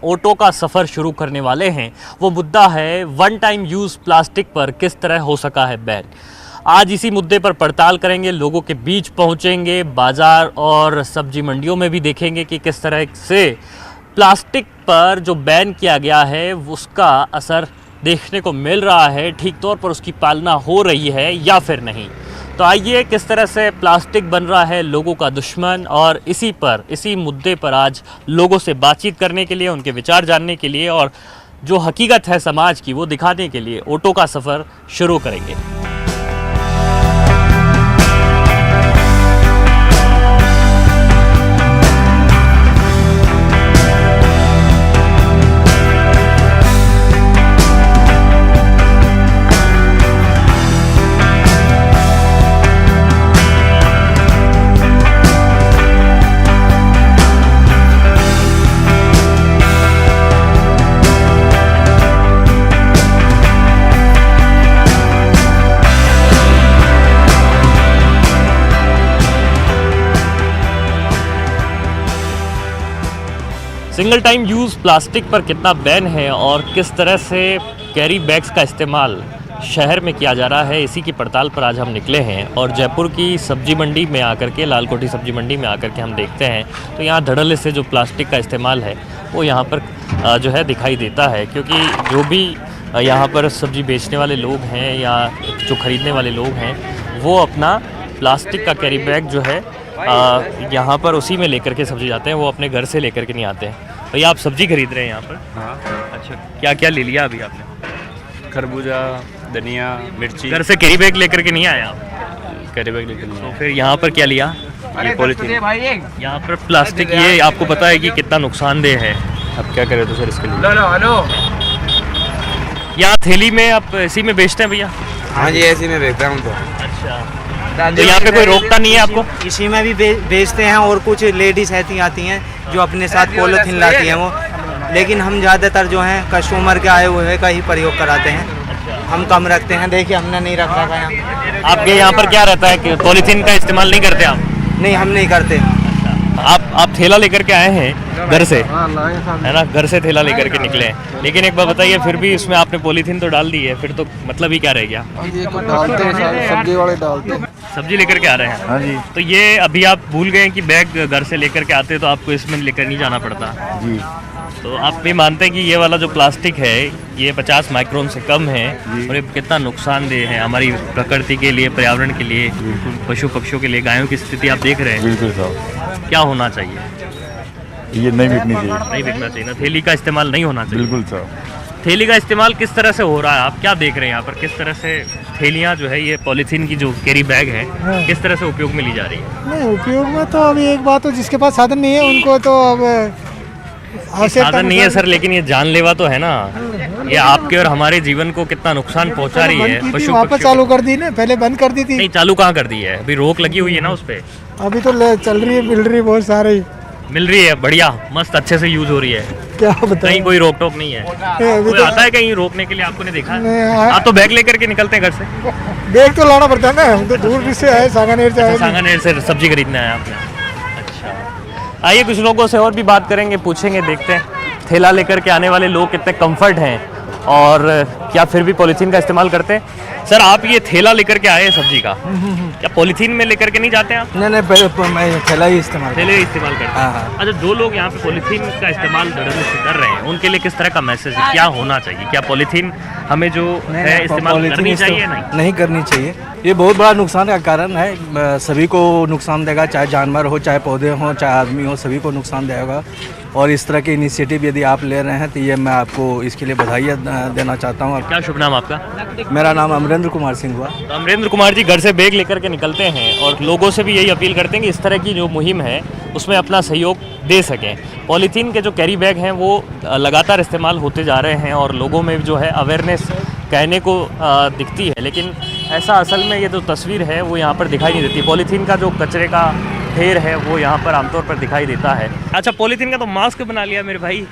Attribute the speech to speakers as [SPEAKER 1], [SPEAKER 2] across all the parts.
[SPEAKER 1] Auto का सफ़र शुरू करने वाले हैं, वो मुद्दा है वन टाइम यूज़ प्लास्टिक पर किस तरह हो सका है बैन। आज इसी मुद्दे पर पड़ताल करेंगे, लोगों के बीच पहुंचेंगे, बाज़ार और सब्जी मंडियों में भी देखेंगे कि किस तरह से प्लास्टिक पर जो बैन किया गया है उसका असर देखने को मिल रहा है, ठीक तौर पर उसकी पालना हो रही है या फिर नहीं। तो आइए किस तरह से प्लास्टिक बन रहा है लोगों का दुश्मन, और इसी मुद्दे पर आज लोगों से बातचीत करने के लिए, उनके विचार जानने के लिए और जो हकीकत है समाज की वो दिखाने के लिए ऑटो का सफ़र शुरू करेंगे। सिंगल टाइम यूज़ प्लास्टिक पर कितना बैन है और किस तरह से कैरी बैग्स का इस्तेमाल शहर में किया जा रहा है, इसी की पड़ताल पर आज हम निकले हैं। और जयपुर की सब्जी मंडी में आकर के, लालकोठी सब्जी मंडी में आकर के हम देखते हैं तो यहाँ धड़ल्ले से जो प्लास्टिक का इस्तेमाल है वो यहाँ पर जो है दिखाई देता है, क्योंकि जो भी यहाँ पर सब्जी बेचने वाले लोग हैं या जो ख़रीदने वाले लोग हैं वो अपना प्लास्टिक का कैरी बैग जो है यहाँ पर उसी में लेकर के सब्जी जाते हैं, वो अपने घर से लेकर के नहीं आते हैं। भैया आप सब्जी खरीद रहे हैं यहाँ पर?
[SPEAKER 2] हाँ।
[SPEAKER 1] अच्छा, क्या क्या ले लिया अभी आपने?
[SPEAKER 2] खरबूजा, धनिया, मिर्ची।
[SPEAKER 1] घर से कैरी बैग लेकर के नहीं आए आप?
[SPEAKER 2] कैरी बैग लेकर नहीं आए।
[SPEAKER 1] फिर यहाँ पर क्या लिया?
[SPEAKER 2] ये पॉलीथीन।
[SPEAKER 1] यहाँ पर प्लास्टिक, ये आपको पता है कि कितना नुकसानदेह है।
[SPEAKER 2] अब क्या करें तो सर इसके लिए?
[SPEAKER 1] यहाँ थैली में आप इसी में बेचते हैं भैया?
[SPEAKER 2] हाँ जी, ऐसे में बेचता हूँ। तो
[SPEAKER 1] अच्छा, तो यहाँ पे कोई रोकता नहीं है आपको?
[SPEAKER 3] इसी में भी बेचते हैं, और कुछ लेडीज ऐसी आती हैं जो अपने साथ पॉलीथीन लाती हैं वो, लेकिन हम ज़्यादातर जो हैं कस्टमर के आए हुए का ही प्रयोग कराते हैं, हम कम रखते हैं। देखिए हमने नहीं रखा है यहाँ।
[SPEAKER 1] आपके यहाँ पर क्या रहता है कि पॉलीथीन का इस्तेमाल नहीं करते आप?
[SPEAKER 3] नहीं, हम नहीं करते।
[SPEAKER 1] आप थैला लेकर के आए हैं घर से, है ना? घर से थैला लेकर के निकले हैं, लेकिन एक बार बताइए, फिर भी उसमें आपने पॉलीथीन तो डाल दी है, फिर तो मतलब ही क्या रह गया?
[SPEAKER 4] डालते हैं, सब्जी वाले डालते हैं।
[SPEAKER 1] सब्जी लेकर के आ रहे हैं?
[SPEAKER 4] हाँ जी।
[SPEAKER 1] तो ये अभी आप भूल गए कि बैग घर से लेकर के आते तो आपको इसमें लेकर नहीं जाना पड़ता
[SPEAKER 4] जी।
[SPEAKER 1] तो आप भी मानते हैं कि ये वाला जो प्लास्टिक है ये 50 माइक्रोन से कम है और ये कितना नुकसानदेह है हमारी प्रकृति के लिए, पर्यावरण के लिए, पशु पक्षियों के लिए, गायों की स्थिति आप देख रहे हैं।
[SPEAKER 4] बिल्कुल साहब,
[SPEAKER 1] क्या होना चाहिए?
[SPEAKER 4] ये नहीं बिकनी चाहिए।
[SPEAKER 1] नहीं बिकना चाहिए ना, थैली का इस्तेमाल नहीं होना चाहिए।
[SPEAKER 4] बिल्कुल साहब।
[SPEAKER 1] थैली का इस्तेमाल किस तरह से हो रहा है, आप क्या देख रहे हैं यहाँ पर? किस तरह से थैलियाँ जो है, ये पॉलीथीन की जो कैरी बैग है, किस तरह से उपयोग में ली जा रही है?
[SPEAKER 5] नहीं, उपयोग में तो अभी एक बात, तो जिसके पास साधन नहीं है उनको तो अब
[SPEAKER 1] साधन नहीं है सर, लेकिन ये जानलेवा तो है ना, ये आपके और हमारे जीवन को कितना नुकसान पहुंचा रही है। पशु
[SPEAKER 5] वापस चालू कर दी ना, पहले बंद कर दी थी।
[SPEAKER 1] नहीं, चालू कहाँ कर दी है, अभी रोक लगी हुई है ना उस पे।
[SPEAKER 5] अभी तो चल रही है, मिल रही है, बहुत सारी
[SPEAKER 1] मिल रही है, बढ़िया मस्त अच्छे से यूज हो रही है।
[SPEAKER 5] क्या बताएं,
[SPEAKER 1] कहीं कोई रोक टोक नहीं है?
[SPEAKER 5] अभी
[SPEAKER 1] कोई
[SPEAKER 5] तो
[SPEAKER 1] आता है कहीं रोकने के लिए? आपको नहीं देखा?
[SPEAKER 5] नहीं,
[SPEAKER 1] आप तो बैग लेकर के निकलते हैं घर से।
[SPEAKER 5] बैग तो लाना पड़ता है ना, हम तो दूर से आए, सांगानेर से आए।
[SPEAKER 1] सांगानेर से सब्जी खरीदने आया आपने? अच्छा, आइए कुछ लोगों से और भी बात करेंगे, पूछेंगे, देखते हैं थैला लेकर के आने वाले लोग कितने कंफर्ट हैं और क्या फिर भी पॉलीथीन का इस्तेमाल करते हैं। सर, आप ये थैला लेकर के आए हैं सब्जी का, क्या पॉलीथीन में लेकर के नहीं जाते हैं आप?
[SPEAKER 3] नहीं, मैं थैला ही इस्तेमाल
[SPEAKER 1] थैले ही इस्तेमाल करते हैं।
[SPEAKER 3] हाँ।
[SPEAKER 1] अच्छा, जो लोग यहाँ पे पॉलीथीन का इस्तेमाल धड़ल्ले से कर रहे हैं उनके लिए किस तरह का मैसेज है, क्या होना चाहिए? क्या पॉलीथीन हमें जो है इस्तेमाल करनी चाहिए?
[SPEAKER 3] नहीं करनी चाहिए। ये बहुत बड़ा नुकसान का कारण है, सभी को नुकसान देगा, चाहे जानवर हो, चाहे पौधे हों, चाहे आदमी हो, सभी को नुकसान देगा। और इस तरह के इनिशिएटिव यदि आप ले रहे हैं तो ये मैं आपको इसके लिए बधाई देना चाहता हूँ।
[SPEAKER 1] क्या शुभ नाम आपका?
[SPEAKER 3] मेरा नाम अमरेंद्र कुमार सिंह हुआ।
[SPEAKER 1] तो अमरेंद्र कुमार जी घर से बैग लेकर के निकलते हैं और लोगों से भी यही अपील करते हैं कि इस तरह की जो मुहिम है उसमें अपना सहयोग दे सकें। पॉलीथीन के जो कैरी बैग हैं वो लगातार इस्तेमाल होते जा रहे हैं और लोगों में जो है अवेयरनेस कहने को दिखती है, लेकिन ऐसा असल में ये जो तस्वीर है वो यहाँ पर दिखाई नहीं देती। पॉलीथीन का जो कचरे का ढेर है वो यहाँ पर आमतौर पर दिखाई देता है। अच्छा, पॉलीथीन का तो मास्क बना लिया मेरे भाई,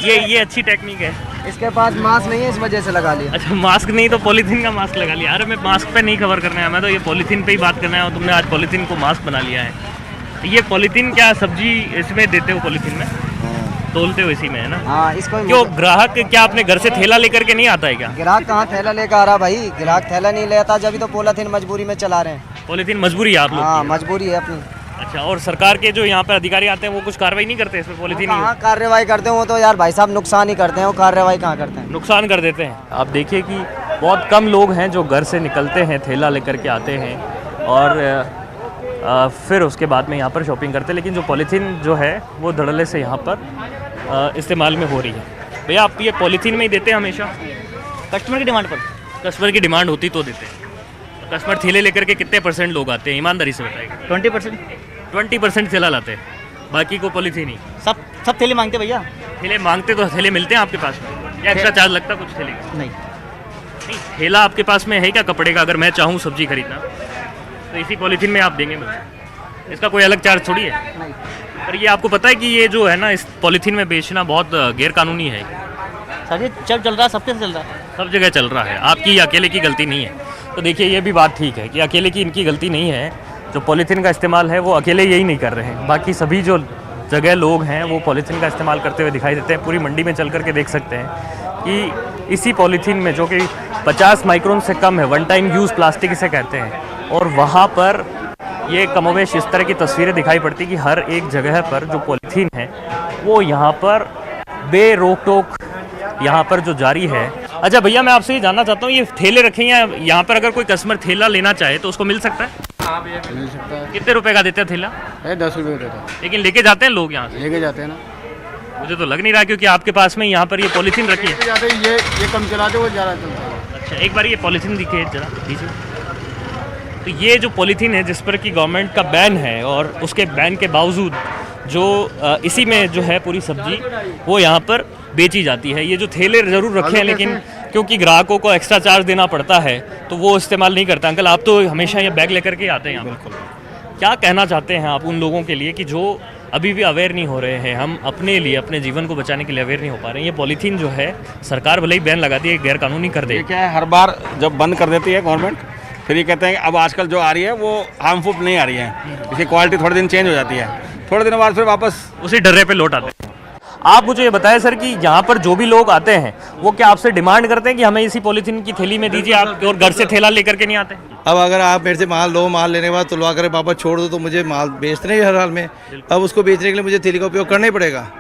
[SPEAKER 1] ये अच्छी टेक्निक है।
[SPEAKER 3] इसके पास मास्क नहीं है, इस वजह से लगा लिया।
[SPEAKER 1] अच्छा, मास्क नहीं तो पॉलीथीन का मास्क लगा लिया। अरे मैं मास्क पे नहीं कवर करना है, मैं तो ये पॉलीथीन पे ही बात करना है और तुमने आज पॉलीथीन को मास्क बना लिया है। ये पॉलीथीन क्या सब्जी इसमें देते हो? पॉलीथीन में तोलते हो इसी में है ना?
[SPEAKER 6] हाँ इसको ही
[SPEAKER 1] क्यों ग्राहक क्या अपने घर से थैला लेकर के नहीं आता है क्या?
[SPEAKER 6] ग्राहक कहाँ थैला लेकर आ रहा भाई, ग्राहक थैला नहीं लेता, जब तो पॉलीथीन मजबूरी में चला रहे हैं।
[SPEAKER 1] पॉलीथीन मजबूरी है आप लोग
[SPEAKER 6] हाँ
[SPEAKER 1] की?
[SPEAKER 6] मजबूरी है अपनी।
[SPEAKER 1] अच्छा, और सरकार के जो यहाँ पर अधिकारी आते हैं वो कुछ कार्रवाई नहीं करते इसमें? पॉलीथीन
[SPEAKER 6] कहाँ कार्रवाई करते हैं वो तो यार भाई साहब नुकसान ही करते हैं, वो कार्रवाई कहाँ करते हैं।
[SPEAKER 1] नुकसान कर देते हैं। आप देखिए कि बहुत कम लोग हैं जो घर से निकलते हैं, थैला लेकर के आते हैं और फिर उसके बाद में यहाँ पर शॉपिंग करते हैं। लेकिन जो पॉलीथीन जो है वो धड़ल्ले से यहाँ पर इस्तेमाल में हो रही है। भैया आप ये पॉलीथीन में ही देते हैं हमेशा?
[SPEAKER 7] कस्टमर की डिमांड पर।
[SPEAKER 1] कस्टमर की डिमांड होती तो देते हैं। कस्टमर थैले लेकर के कितने % लोग आते हैं, ईमानदारी से बताइए?
[SPEAKER 7] 20%।
[SPEAKER 1] 20% थैला लाते हैं, बाकी को पॉलीथीन ही।
[SPEAKER 7] सब थैले मांगते भैया।
[SPEAKER 1] थैले मांगते तो थैले मिलते हैं आपके पास में या एक्स्ट्रा चार्ज लगता कुछ थैले का?
[SPEAKER 7] नहीं।
[SPEAKER 1] नहीं, थैला आपके पास में है क्या कपड़े का? अगर मैं चाहूँ सब्जी खरीदना तो इसी पॉलीथीन में आप देंगे मुझे? इसका कोई अलग चार्ज थोड़ी है?
[SPEAKER 7] नहीं।
[SPEAKER 1] पर ये आपको पता है कि ये जो है ना इस पॉलीथीन में बेचना बहुत गैर कानूनी है?
[SPEAKER 7] सर ये चल रहा है, सबके से चल रहा है।
[SPEAKER 1] सब जगह चल रहा है, आपकी अकेले की गलती नहीं है। तो देखिए ये भी बात ठीक है कि अकेले की इनकी गलती नहीं है। जो पॉलीथीन का इस्तेमाल है वो अकेले यही नहीं कर रहे हैं, बाकी सभी जो जगह लोग हैं वो पॉलीथीन का इस्तेमाल करते हुए दिखाई देते हैं। पूरी मंडी में चल करके देख सकते हैं कि इसी पॉलीथीन में जो कि 50 माइक्रोन से कम है, वन टाइम यूज़ प्लास्टिक इसे कहते हैं, और वहाँ पर ये कमोवेश इस तरह की तस्वीरें दिखाई पड़ती कि हर एक जगह पर जो पॉलीथीन है वो यहाँ पर बेरोक टोक यहाँ पर जो जारी है। अच्छा भैया मैं आपसे ये जानना चाहता हूँ, ये ठेले रखे हैं यहाँ पर, अगर कोई कस्टमर ठेला लेना चाहे तो उसको मिल सकता है?
[SPEAKER 4] मिल सकता है।
[SPEAKER 1] कितने रुपए का देते हैं ठेला?
[SPEAKER 4] 10 रुपये देता है।
[SPEAKER 1] लेकिन लेके जाते हैं लोग यहाँ से?
[SPEAKER 4] लेके जाते हैं ना।
[SPEAKER 1] मुझे तो लग नहीं रहा, क्योंकि आपके पास में यहाँ पर ये पॉलीथीन रखी है।
[SPEAKER 4] लेके जाते हैं, ये कम चलाते वो ज़्यादा चलता है।
[SPEAKER 1] अच्छा, एक बार ये पॉलीथीन दिखे जरा दीजिए। तो ये जो पॉलीथीन है जिस पर कि गवर्नमेंट का बैन है, और उसके बैन के बावजूद जो इसी में जो है पूरी सब्जी वो यहाँ पर बेची जाती है। ये जो ठेले ज़रूर रखे हैं, लेकिन क्योंकि ग्राहकों को एक्स्ट्रा चार्ज देना पड़ता है तो वो इस्तेमाल नहीं करता। अंकल आप तो हमेशा ये बैग लेकर के आते हैं यहाँ पर, क्या कहना चाहते हैं आप उन लोगों के लिए कि जो अभी भी अवेयर नहीं हो रहे हैं? हम अपने लिए, अपने जीवन को बचाने के लिए अवेयर नहीं हो पा रहे हैं। ये पॉलीथीन जो है सरकार भले ही बैन लगाती है, गैर कानूनी कर दे।
[SPEAKER 8] ये क्या है, हर बार जब बंद कर देती है गवर्नमेंट, फिर ये कहते हैं कि अब आजकल जो आ रही है वो हार्मफुल नहीं आ रही है, इसकी क्वालिटी थोड़े दिन चेंज हो जाती है, थोड़े दिनों बाद फिर वापस
[SPEAKER 1] उसी डर्रे पे लौट आते हैं। आप मुझे ये बताएं सर कि यहाँ पर जो भी लोग आते हैं वो क्या आपसे डिमांड करते हैं कि हमें इसी पॉलीथीन की थैली में दीजिए, आप और घर से थैला लेकर के नहीं आते?
[SPEAKER 9] अब अगर आप मेरे से माल लो, माल लेने के बाद तुलवा कर वापस छोड़ दो तो मुझे माल बेचना ही हर हाल में। अब उसको बेचने के लिए मुझे थैली का उपयोग करना ही पड़ेगा,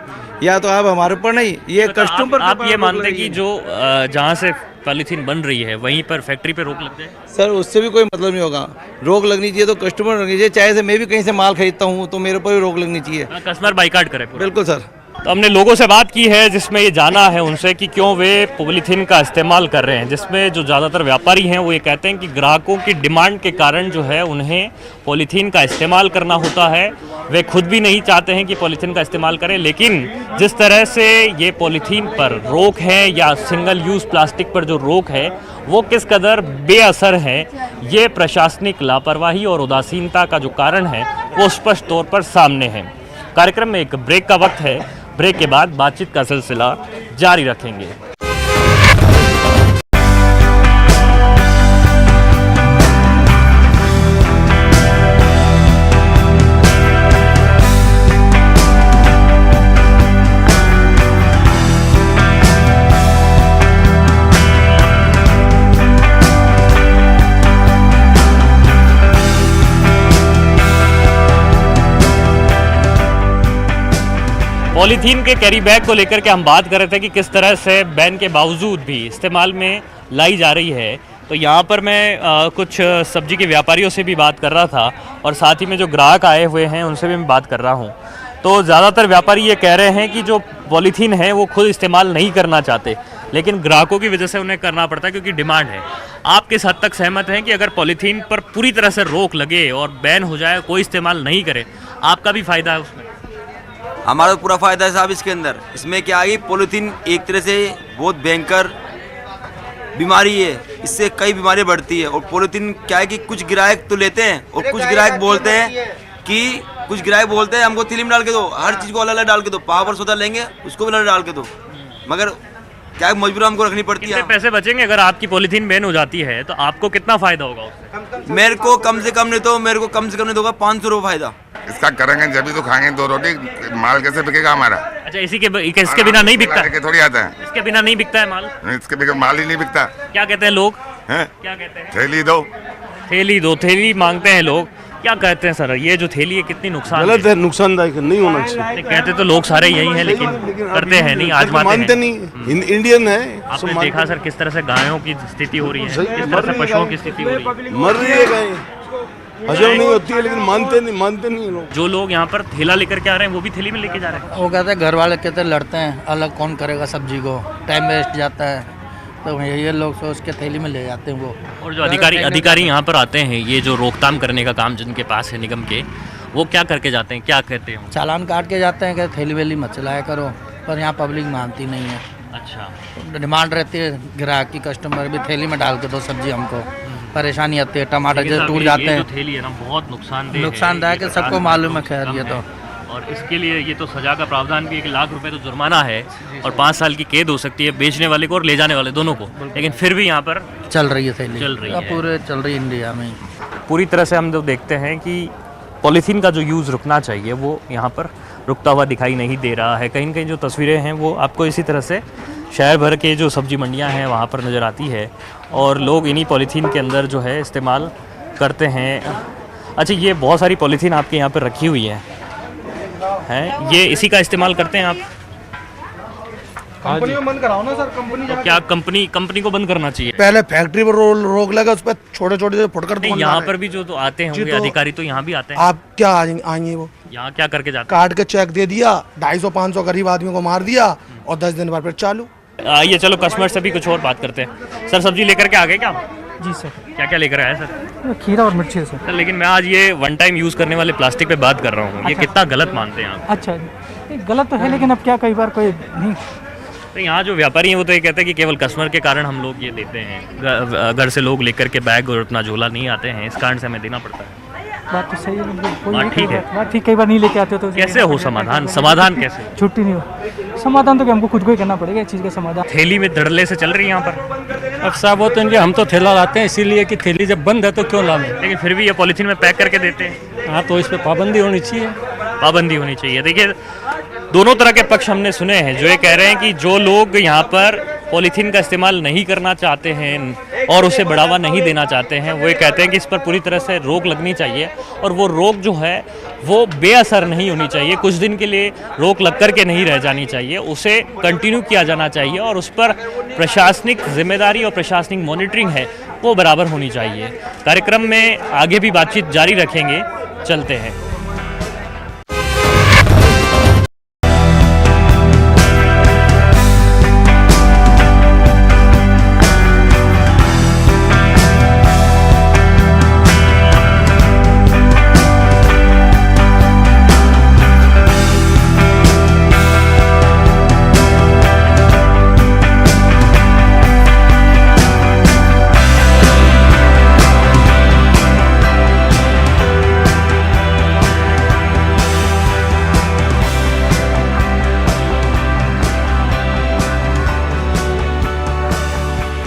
[SPEAKER 9] या तो आप हमारे ऊपर नहीं, ये कस्टमर।
[SPEAKER 1] आप ये मानते हैं कि जो जहाँ से पॉलीथीन बन रही है वहीं पर फैक्ट्री पे रोक लग जाए?
[SPEAKER 9] सर उससे भी कोई मतलब नहीं होगा, रोक लगनी चाहिए तो कस्टमर लगनी चाहिए। चाहे से मैं भी कहीं से माल खरीदता हूँ तो मेरे ऊपर भी रोक लगनी चाहिए।
[SPEAKER 1] कस्टमर बाइकाट करे?
[SPEAKER 9] बिल्कुल सर।
[SPEAKER 1] तो हमने लोगों से बात की है जिसमें ये जाना है उनसे कि क्यों वे पॉलीथीन का इस्तेमाल कर रहे हैं, जिसमें जो ज़्यादातर व्यापारी हैं वो ये कहते हैं कि ग्राहकों की डिमांड के कारण जो है उन्हें पॉलीथीन का इस्तेमाल करना होता है। वे खुद भी नहीं चाहते हैं कि पॉलीथीन का इस्तेमाल करें, लेकिन जिस तरह से ये पॉलीथीन पर रोक है या सिंगल यूज़ प्लास्टिक पर जो रोक है वो किस कदर बेअसर है, ये प्रशासनिक लापरवाही और उदासीनता का जो कारण है वो स्पष्ट तौर पर सामने है। कार्यक्रम में एक ब्रेक का वक्त है, ब्रेक के बाद बातचीत का सिलसिला जारी रखेंगे। पॉलीथीन के कैरी बैग को लेकर के हम बात कर रहे थे कि किस तरह से बैन के बावजूद भी इस्तेमाल में लाई जा रही है। तो यहाँ पर मैं कुछ सब्जी के व्यापारियों से भी बात कर रहा था और साथ ही में जो ग्राहक आए हुए हैं उनसे भी मैं बात कर रहा हूँ। तो ज़्यादातर व्यापारी ये कह रहे हैं कि जो पॉलीथीन है वो खुद इस्तेमाल नहीं करना चाहते, लेकिन ग्राहकों की वजह से उन्हें करना पड़ता है क्योंकि डिमांड है। आप किस हद तक सहमत हैं कि अगर पॉलीथीन पर पूरी तरह से रोक लगे और बैन हो जाए, कोई इस्तेमाल नहीं करे, आपका भी फ़ायदा है उसमें?
[SPEAKER 10] हमारा पूरा फ़ायदा है साहब इसके अंदर। इसमें क्या है, पॉलीथीन एक तरह से बहुत भयंकर बीमारी है, इससे कई बीमारियां बढ़ती है। और पॉलीथीन क्या है कि कुछ ग्राहक तो लेते हैं और कुछ ग्राहक बोलते हैं हमको थैली में डाल के दो, हर चीज़ को अलग अलग डाल के दो, पावर सोडा लेंगे उसको भी अलग डाल के दो, मगर क्या है मजबूर हमको रखनी पड़ती है।
[SPEAKER 1] पैसे बचेंगे अगर आपकी पॉलीथीन बैन हो जाती है तो आपको कितना फ़ायदा होगा उससे?
[SPEAKER 10] मेरे को कम से कम नहीं होगा 500 रुपये फ़ायदा।
[SPEAKER 11] इसका करेंगे जब भी तो खाएंगे 2 रोटी, माल कैसे बिकेगा हमारा?
[SPEAKER 1] अच्छा, इसके बिना नहीं बिकता
[SPEAKER 11] के थोड़ी आता है,
[SPEAKER 1] इसके बिना नहीं बिकता है माल?
[SPEAKER 11] इसके बगैर माल ही नहीं बिकता
[SPEAKER 1] क्या कहते हैं लोग?
[SPEAKER 11] है।
[SPEAKER 1] क्या कहते हैं?
[SPEAKER 11] थैली दो,
[SPEAKER 1] थैली मांगते हैं लोग। क्या कहते हैं सर, ये जो थैली है कितनी नुकसान
[SPEAKER 8] गलत है, नुकसानदायक नहीं होना चाहिए।
[SPEAKER 1] कहते तो लोग सारे यही हैं, लेकिन करते हैं नहीं, आजमाते
[SPEAKER 8] मानते
[SPEAKER 1] हैं।
[SPEAKER 8] नहीं, इंडियन है।
[SPEAKER 1] आपने देखा सर किस तरह से गायों की स्थिति हो रही है, किस तरह से पशुओं की स्थिति हो रही है,
[SPEAKER 8] मर रही है गाय, हजम नहीं होती है, लेकिन मानते नहीं लोग।
[SPEAKER 1] जो लोग यहाँ पर थैला लेकर के आ रहे हैं वो भी थैली में लेके जा रहे हैं।
[SPEAKER 6] वो कहते हैं, घर वाले कहते हैं लड़ते हैं, अलग कौन करेगा सब्जी को, टाइम वेस्ट जाता है, तो ये लोग सोच के थैली में ले जाते हैं वो।
[SPEAKER 1] और जो अधिकारी यहाँ पर आते हैं, ये जो रोकथाम करने का काम जिनके पास है निगम के, वो क्या करके जाते हैं, क्या कहते हैं?
[SPEAKER 6] चालान काट के जाते हैं कि थैली वेली मत चलाया करो, पर यहाँ पब्लिक मानती नहीं है।
[SPEAKER 1] अच्छा,
[SPEAKER 6] डिमांड रहती है ग्राहक की, कस्टमर भी थैली में डाल के दो सब्जी, हमको परेशानी आती है, टमाटर जो टूट जाते हैं।
[SPEAKER 1] जो थैली है ना बहुत
[SPEAKER 6] नुकसानदायक है, सबको मालूम है। खैर ये तो,
[SPEAKER 1] और इसके लिए ये तो सजा का प्रावधान भी 1 लाख रुपए तो जुर्माना है और 5 साल की कैद हो सकती है, बेचने वाले को और ले जाने वाले दोनों को। लेकिन फिर भी यहाँ पर
[SPEAKER 6] चल रही है थैली,
[SPEAKER 1] चल रही है,
[SPEAKER 6] पूरे चल रही है इंडिया में।
[SPEAKER 1] पूरी तरह से हम जो देखते हैं कि पॉलीथीन का जो यूज़ रुकना चाहिए वो यहाँ पर रुकता हुआ दिखाई नहीं दे रहा है। कहीं न कहीं जो तस्वीरें हैं वो आपको इसी तरह से शहर भर के जो सब्जी मंडियाँ हैं वहाँ पर नज़र आती है, और लोग इन्हीं पॉलीथीन के अंदर जो है इस्तेमाल करते हैं। अच्छा, ये बहुत सारी पॉलीथीन आपके यहाँ पर रखी हुई है, ये इसी का इस्तेमाल करते हैं आप?
[SPEAKER 3] कंपनी को बंद कराओ ना सर, कंपनी
[SPEAKER 1] तो क्या कंपनी को बंद करना चाहिए?
[SPEAKER 3] पहले फैक्ट्री पर रोक लगा, उस पर छोटे छोटे फुटकर
[SPEAKER 1] यहाँ पर भी जो तो आते होंगे अधिकारी, तो यहाँ भी आते हैं।
[SPEAKER 3] आप क्या आएंगे, वो
[SPEAKER 1] यहाँ क्या करके जाते
[SPEAKER 3] काट के चेक दे दिया, 250-500 गरीब आदमी को मार दिया, और 10 दिन बाद फिर चालू।
[SPEAKER 1] आइए चलो कस्टमर से भी कुछ और बात करते हैं। सर, सब्जी लेकर के आ गए क्या?
[SPEAKER 5] जी सर।
[SPEAKER 1] क्या क्या लेकर आए सर?
[SPEAKER 5] खीरा और मिर्ची सर।
[SPEAKER 1] सर, लेकिन मैं आज ये 1 टाइम यूज़ करने वाले प्लास्टिक पे बात कर रहा हूँ, ये कितना गलत मानते हैं आप?
[SPEAKER 5] अच्छा, गलत तो है, लेकिन अब क्या, कई बार कोई नहीं।
[SPEAKER 1] तो यहाँ जो व्यापारी हैं वो तो ये कहते हैं कि केवल कस्टमर के कारण हम लोग ये देते हैं, घर से लोग लेकर के बैग और अपना झोला नहीं आते हैं, इस कारण से हमें देना पड़ता है।
[SPEAKER 5] बात तो सही है,
[SPEAKER 1] बात ठीक है,
[SPEAKER 5] बात ठीक। कई बार नहीं लेके आते तो
[SPEAKER 1] कैसे हो समाधान कैसे?
[SPEAKER 5] छुट्टी नहीं हो समाधान, तो हमको खुद को ही करना पड़ेगा इस चीज़ का समाधान।
[SPEAKER 1] थैली में धड़ल्ले से चल रही है यहाँ पर।
[SPEAKER 3] अब साहब वो तो हम तो थैला लाते हैं इसीलिए कि थैली जब बंद है तो क्यों लाएं,
[SPEAKER 1] लेकिन फिर भी ये पॉलीथीन में पैक करके देते हैं।
[SPEAKER 3] हाँ, तो इस पर पाबंदी होनी चाहिए।
[SPEAKER 1] पाबंदी होनी चाहिए। देखिए, दोनों तरह के पक्ष हमने सुने हैं। जो ये कह रहे हैं कि जो लोग यहाँ पर पॉलीथीन का इस्तेमाल नहीं करना चाहते हैं और उसे बढ़ावा नहीं देना चाहते हैं, वो ये कहते हैं कि इस पर पूरी तरह से रोक लगनी चाहिए, और वो रोक जो है वो बेअसर नहीं होनी चाहिए, कुछ दिन के लिए रोक लग कर के नहीं रह जानी चाहिए, उसे कंटिन्यू किया जाना चाहिए, और उस पर प्रशासनिक जिम्मेदारी और प्रशासनिक मॉनिटरिंग है वो बराबर होनी चाहिए। कार्यक्रम में आगे भी बातचीत जारी रखेंगे, चलते हैं।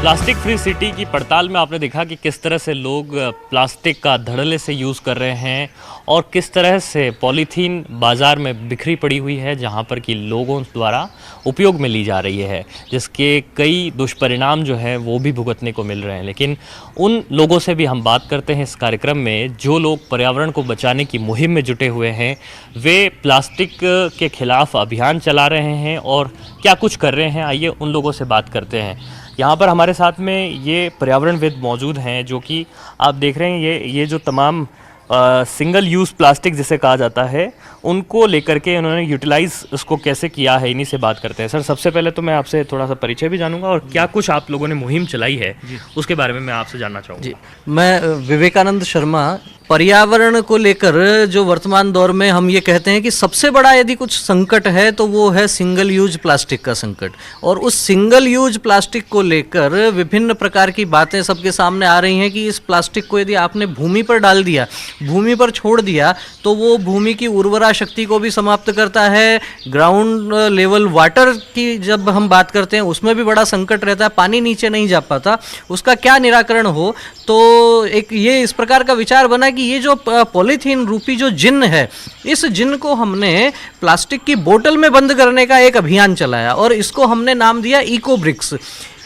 [SPEAKER 1] प्लास्टिक फ्री सिटी की पड़ताल में आपने देखा कि किस तरह से लोग प्लास्टिक का धड़ल्ले से यूज़ कर रहे हैं और किस तरह से पॉलीथीन बाज़ार में बिखरी पड़ी हुई है, जहां पर कि लोगों द्वारा उपयोग में ली जा रही है, जिसके कई दुष्परिणाम जो है वो भी भुगतने को मिल रहे हैं। लेकिन उन लोगों से भी हम बात करते हैं इस कार्यक्रम में जो लोग पर्यावरण को बचाने की मुहिम में जुटे हुए हैं। वे प्लास्टिक के खिलाफ अभियान चला रहे हैं और क्या कुछ कर रहे हैं, आइए उन लोगों से बात करते हैं। यहाँ पर हमारे साथ में ये पर्यावरणविद मौजूद हैं, जो कि आप देख रहे हैं ये जो तमाम सिंगल यूज़ प्लास्टिक जिसे कहा जाता है, उनको लेकर के उन्होंने यूटिलाइज़ उसको कैसे किया है, इन्हीं से बात करते हैं। सर, सबसे पहले तो मैं आपसे थोड़ा सा परिचय भी जानूंगा और क्या कुछ आप लोगों ने मुहिम चलाई है उसके बारे में मैं आपसे जानना चाहूँगा।
[SPEAKER 12] जी, मैं विवेकानंद शर्मा। पर्यावरण को लेकर जो वर्तमान दौर में हम ये कहते हैं कि सबसे बड़ा यदि कुछ संकट है तो वो है सिंगल यूज प्लास्टिक का संकट, और उस सिंगल यूज प्लास्टिक को लेकर विभिन्न प्रकार की बातें सबके सामने आ रही हैं कि इस प्लास्टिक को यदि आपने भूमि पर डाल दिया, भूमि पर छोड़ दिया, तो वो भूमि की उर्वरा शक्ति को भी समाप्त करता है। ग्राउंड लेवल वाटर की जब हम बात करते हैं उसमें भी बड़ा संकट रहता है, पानी नीचे नहीं जा पाता। उसका क्या निराकरण हो, तो एक ये इस प्रकार का विचार बना कि ये जो पॉलीथीन रूपी जो जिन है, इस जिन को हमने प्लास्टिक की बोतल में बंद करने का एक अभियान चलाया और इसको हमने नाम दिया इको ब्रिक्स।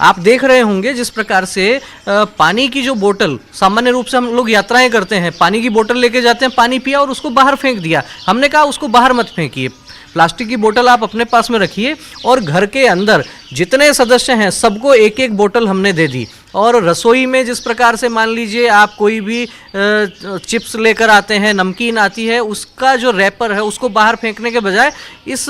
[SPEAKER 12] आप देख रहे होंगे जिस प्रकार से पानी की जो बोतल, सामान्य रूप से हम लोग यात्राएं करते हैं, पानी की बोतल लेके जाते हैं, पानी पिया और उसको बाहर फेंक दिया। हमने कहा उसको बाहर मत फेंकिए, प्लास्टिक की बोतल आप अपने पास में रखिए। और घर के अंदर जितने सदस्य हैं सबको एक एक बोतल हमने दे दी। और रसोई में जिस प्रकार से मान लीजिए आप कोई भी चिप्स लेकर आते हैं, नमकीन आती है, उसका जो रैपर है उसको बाहर फेंकने के बजाय इस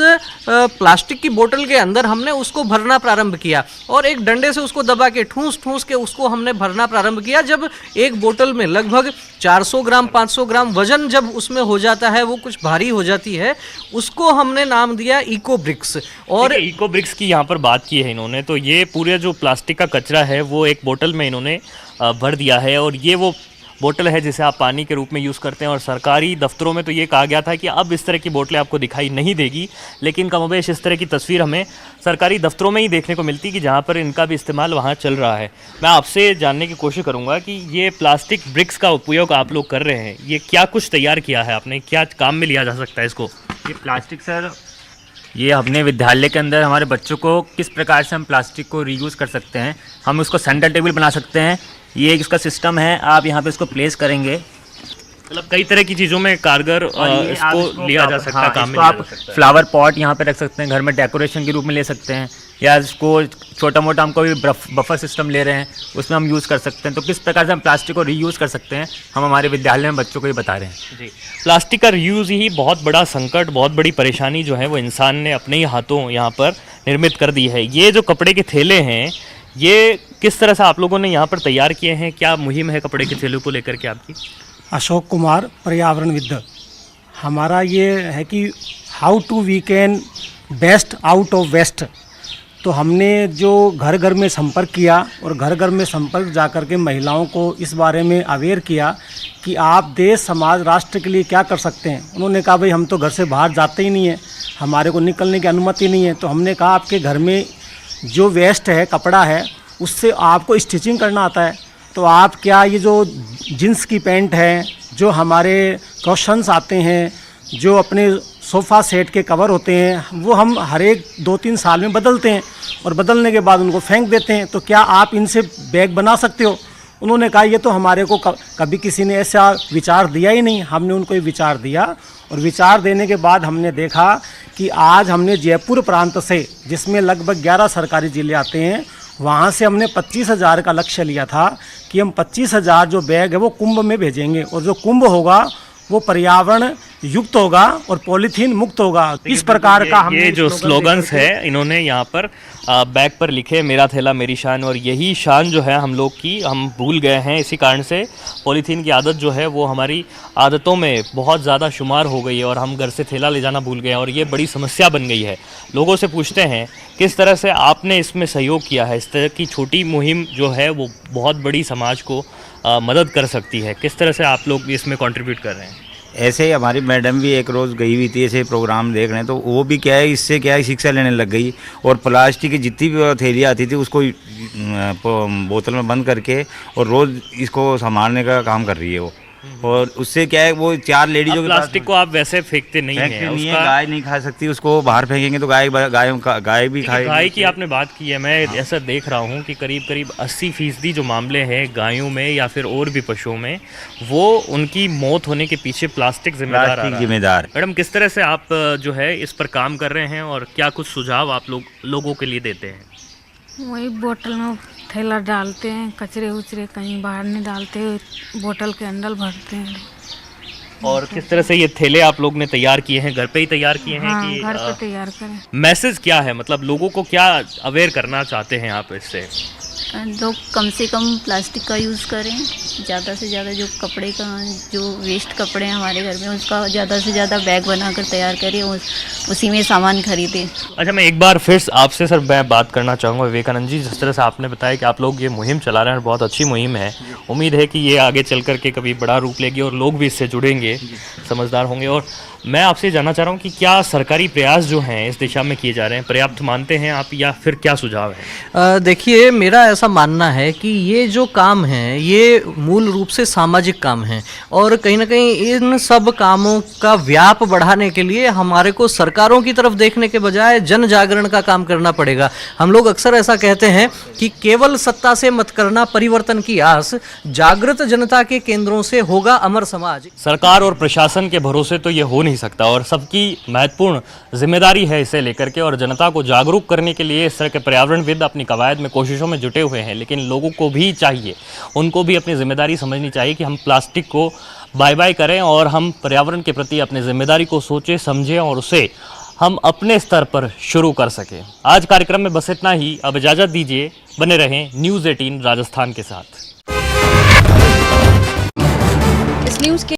[SPEAKER 12] प्लास्टिक की बोतल के अंदर हमने उसको भरना प्रारंभ किया और एक डंडे से उसको दबा के ठूस ठूस के उसको हमने भरना प्रारंभ किया। जब एक बोतल में लगभग 400 ग्राम 500 ग्राम वजन जब उसमें हो जाता है, वो कुछ भारी हो जाती है, उसको हमने नाम दिया इको ब्रिक्स। और
[SPEAKER 1] इको ब्रिक्स की यहाँ पर बात की है इन्होंने, तो ये पूरे जो प्लास्टिक का कचरा है वो एक बोतल में इन्होंने भर दिया है और ये वो बोतल है जिसे आप पानी के रूप में यूज़ करते हैं। और सरकारी दफ्तरों में तो ये कहा गया था कि अब इस तरह की बोतलें आपको दिखाई नहीं देगी, लेकिन कमोबेश इस तरह की तस्वीर हमें सरकारी दफ्तरों में ही देखने को मिलती कि जहाँ पर इनका भी इस्तेमाल वहाँ चल रहा है। मैं आपसे जानने की कोशिश करूँगा कि ये प्लास्टिक ब्रिक्स का उपयोग आप लोग कर रहे हैं, ये क्या कुछ तैयार किया है आपने, क्या काम में लिया जा सकता है इसको?
[SPEAKER 13] ये प्लास्टिक सर, ये अपने विद्यालय के अंदर हमारे बच्चों को किस प्रकार से हम प्लास्टिक को रीयूज़ कर सकते हैं, हम उसको सेंटर टेबल बना सकते हैं। ये इसका सिस्टम है, आप यहाँ पे इसको प्लेस करेंगे,
[SPEAKER 1] मतलब कई तरह की चीज़ों में कारगर इसको लिया जा सकता है, काम में
[SPEAKER 13] आप फ्लावर पॉट यहाँ पे रख सकते हैं, घर में डेकोरेशन के रूप में ले सकते हैं, या इसको छोटा मोटा हम कोई बफर सिस्टम ले रहे हैं उसमें हम यूज़ कर सकते हैं। तो किस प्रकार से हम प्लास्टिक को रीयूज़ कर सकते हैं, हम हमारे विद्यालय में बच्चों को ये बता रहे हैं।
[SPEAKER 1] जी, प्लास्टिक का रीयूज़ ही बहुत बड़ा संकट, बहुत बड़ी परेशानी जो है वो इंसान ने अपने ही हाथों यहाँ पर निर्मित कर दी है। ये जो कपड़े के थैले हैं, ये किस तरह से आप लोगों ने यहाँ पर तैयार किए हैं, क्या मुहिम है कपड़े के थैलों को लेकर के आपकी?
[SPEAKER 14] अशोक कुमार, पर्यावरणविद। हमारा ये है कि how to we can best out of waste. तो हमने जो घर घर में संपर्क किया और घर घर में संपर्क जा कर के महिलाओं को इस बारे में अवेयर किया कि आप देश समाज राष्ट्र के लिए क्या कर सकते हैं। उन्होंने कहा भाई हम तो घर से बाहर जाते ही नहीं हैं, हमारे को निकलने की अनुमति नहीं है। तो हमने कहा आपके घर में जो वेस्ट है, कपड़ा है, उससे आपको स्टिचिंग करना आता है, तो आप क्या ये जो जींस की पैंट है, जो हमारे क्वेश्चंस आते हैं, जो अपने सोफ़ा सेट के कवर होते हैं, वो हम हर एक 2-3 साल में बदलते हैं और बदलने के बाद उनको फेंक देते हैं, तो क्या आप इनसे बैग बना सकते हो? उन्होंने कहा ये तो हमारे को कभी किसी ने ऐसा विचार दिया ही नहीं। हमने उनको ये विचार दिया और विचार देने के बाद हमने देखा कि आज हमने जयपुर प्रांत से, जिसमें लगभग 11 सरकारी ज़िले आते हैं, वहाँ से हमने 25,000 का लक्ष्य लिया था कि हम 25,000 जो बैग है वो कुंभ में भेजेंगे और जो कुंभ होगा वो पर्यावरण युक्त होगा और पॉलीथीन मुक्त होगा। इस प्रकार का हमने
[SPEAKER 1] ये जो स्लोगन्स है इन्होंने यहाँ पर बैग पर लिखे, मेरा थैला मेरी शान, और यही शान जो है हम लोग की हम भूल गए हैं। इसी कारण से पॉलीथीन की आदत जो है वो हमारी आदतों में बहुत ज़्यादा शुमार हो गई है और हम घर से थैला ले जाना भूल गए हैं और ये बड़ी समस्या बन गई है। लोगों से पूछते हैं किस तरह से आपने इसमें सहयोग किया है, इस तरह की छोटी मुहिम जो है वो बहुत बड़ी समाज को मदद कर सकती है, किस तरह से आप लोग इसमें कंट्रीब्यूट कर रहे हैं?
[SPEAKER 13] ऐसे ही हमारी मैडम भी एक रोज़ गई हुई थी ऐसे प्रोग्राम देखने, तो वो भी क्या है, इससे क्या है शिक्षा लेने लग गई और प्लास्टिक की जितनी भी थैलियाँ आती थी उसको बोतल में बंद करके और रोज़ इसको संभालने का काम कर रही है वो। और उससे क्या है, वो 4 लेडीजों के
[SPEAKER 1] प्लास्टिक को आप वैसे फेंकते नहीं हैं, उसका
[SPEAKER 13] गाय नहीं खा सकती, उसको बाहर फेंकेंगे तो गाय भी खाएगी।
[SPEAKER 1] गाय की आपने बात की है, मैं ऐसा देख रहा हूँ कि करीब करीब 80% जो मामले हैं गायों में या फिर और भी पशुओं में, वो उनकी मौत होने के पीछे प्लास्टिक जिम्मेदार। मैडम, किस तरह से आप जो है इस पर काम कर रहे हैं और क्या कुछ सुझाव आप लोगों के लिए देते हैं?
[SPEAKER 15] वही बोतल में थैला डालते हैं, कचरे उचरे कहीं बाहर नहीं डालते, बोतल के अंदर भरते हैं।
[SPEAKER 1] और किस तरह से ये थैले आप लोग ने तैयार किए हैं, घर पे ही तैयार किए हैं?
[SPEAKER 15] हाँ,
[SPEAKER 1] कि
[SPEAKER 15] घर पे तैयार करें।
[SPEAKER 1] मैसेज क्या है, मतलब लोगों को क्या अवेयर करना चाहते हैं आप इससे?
[SPEAKER 16] लोग कम से कम प्लास्टिक का यूज़ करें, ज़्यादा से ज़्यादा जो कपड़े का जो वेस्ट कपड़े हैं हमारे घर में उसका ज़्यादा से ज़्यादा बैग बनाकर तैयार करें, उसी में सामान खरीदें।
[SPEAKER 1] अच्छा, मैं एक बार फिर आपसे सर मैं बात करना चाहूँगा विवेकानंद जी, जिस तरह से आपने बताया कि आप लोग ये मुहिम चला रहे हैं, बहुत अच्छी मुहिम है, उम्मीद है कि ये आगे चल कर के कभी बड़ा रूप लेगी और लोग भी इससे जुड़ेंगे, समझदार होंगे। और मैं आपसे जानना चाह रहा हूँ कि क्या सरकारी प्रयास जो हैं इस दिशा में किए जा रहे हैं पर्याप्त मानते हैं आप, या फिर क्या सुझाव है?
[SPEAKER 12] देखिए, मेरा ऐसा मानना है कि ये जो काम हैं ये मूल रूप से सामाजिक काम हैं और कहीं ना कहीं इन सब कामों का व्याप बढ़ाने के लिए हमारे को सरकारों की तरफ देखने के बजाय जन जागरण का काम करना पड़ेगा। हम लोग अक्सर ऐसा कहते हैं कि केवल सत्ता से मत करना परिवर्तन की आस, जागृत जनता के केंद्रों से होगा अमर समाज।
[SPEAKER 1] सरकार और प्रशासन के भरोसे तो ये हो नहीं सकता और सबकी महत्वपूर्ण जिम्मेदारी है इसे लेकर के, और जनता को जागरूक करने के लिए इस तरह के पर्यावरणविद अपनी कवायद में कोशिशों में जुटे हुए हैं। लेकिन लोगों को भी चाहिए, उनको भी अपनी जिम्मेदारी समझनी चाहिए कि हम प्लास्टिक को बाय बाय करें और हम पर्यावरण के प्रति अपनी जिम्मेदारी को सोचें, समझें और उसे हम अपने स्तर पर शुरू कर सकें। आज कार्यक्रम में बस इतना ही। अब इजाज़त दीजिए, बने रहें न्यूज़ 18 राजस्थान के साथ।
[SPEAKER 17] इस न्यूज़ के